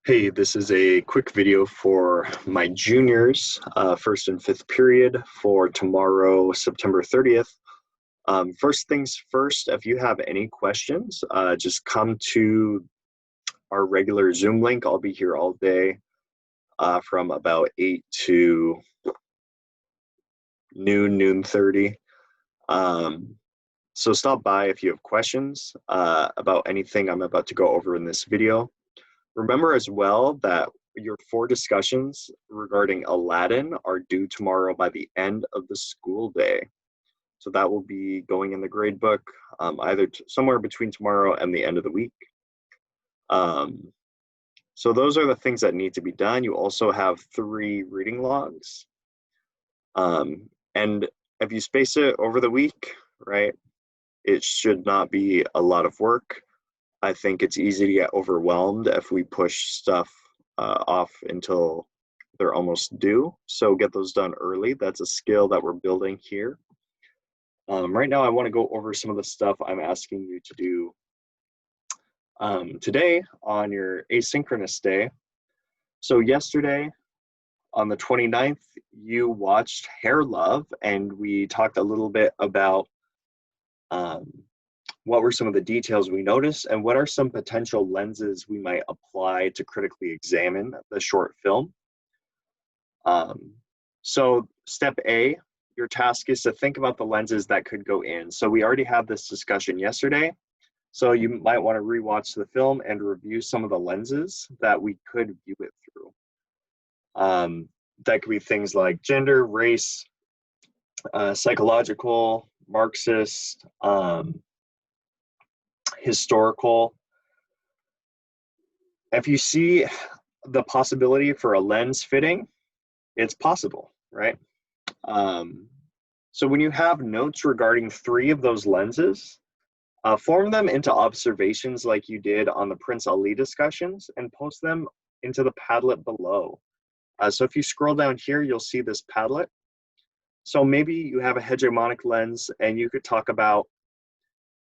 Hey, this is a quick video for my juniors, first and fifth period for tomorrow, September 30th. First things first, if you have any questions, just come to our regular Zoom link. I'll be here all day from about 8 to noon 30. So stop by if you have questions about anything I'm about to go over in this video. Remember as well that your 4 discussions regarding Aladdin are due tomorrow by the end of the school day. So that will be going in the grade book either somewhere between tomorrow and the end of the week. So those are the things that need to be done. You also have 3 reading logs. And if you space it over the week, right, it should not be a lot of work. I think it's easy to get overwhelmed if we push stuff off until they're almost due. So get those done early. That's a skill that we're building here. Right now, I want to go over some of the stuff I'm asking you to do today on your asynchronous day. So yesterday, on the 29th, you watched Hair Love, and we talked a little bit about what were some of the details we noticed, and what are some potential lenses we might apply to critically examine the short film. So step A, your task is to think about the lenses that could go in. So we already had this discussion yesterday, so you might want to rewatch the film and review some of the lenses that we could view it through. That could be things like gender, race, psychological, Marxist, historical. If you see the possibility for a lens fitting, it's possible, right? So when you have notes regarding 3 of those lenses, form them into observations like you did on the Prince Ali discussions and post them into the Padlet below. So if you scroll down here, you'll see this Padlet. So maybe you have a hegemonic lens and you could talk about,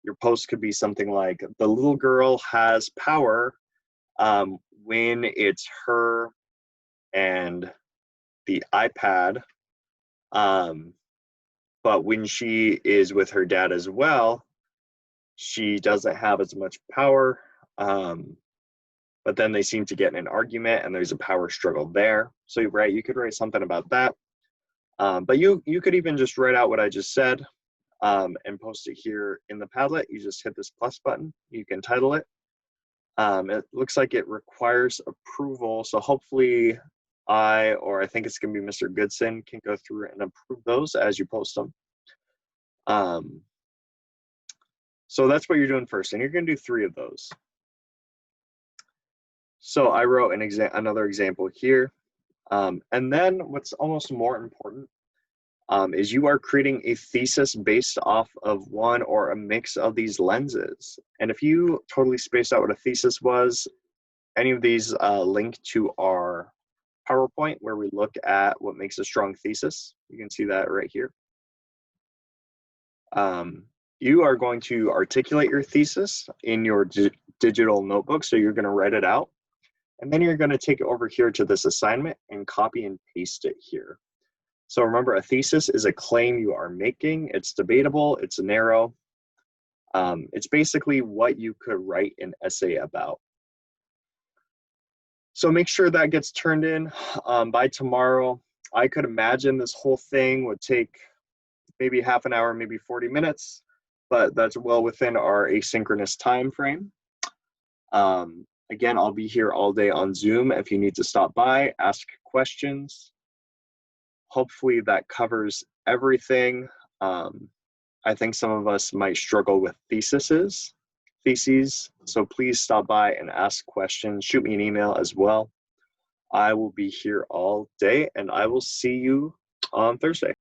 your post could be something like, the little girl has power when it's her and the iPad, but when she is with her dad as well, she doesn't have as much power, but then they seem to get in an argument and there's a power struggle there. So right, you could write something about that. But you could even just write out what I just said and post it here in the Padlet. You just hit this plus button. You can title it. It looks like it requires approval. So hopefully I think it's going to be Mr. Goodson, can go through and approve those as you post them. So that's what you're doing first. And you're going to do 3 of those. So I wrote another example here. And then what's almost more important is you are creating a thesis based off of one or a mix of these lenses. And if you totally spaced out what a thesis was, any of these link to our PowerPoint where we look at what makes a strong thesis. You can see that right here. You are going to articulate your thesis in your digital notebook. So you're going to write it out. And then you're going to take it over here to this assignment and copy and paste it here. So remember, a thesis is a claim you are making. It's debatable, it's narrow. It's basically what you could write an essay about. So make sure that gets turned in by tomorrow. I could imagine this whole thing would take maybe half an hour, maybe 40 minutes, but that's well within our asynchronous time frame. Again, I'll be here all day on Zoom if you need to stop by, ask questions. Hopefully that covers everything. I think some of us might struggle with theses. So please stop by and ask questions. Shoot me an email as well. I will be here all day, and I will see you on Thursday.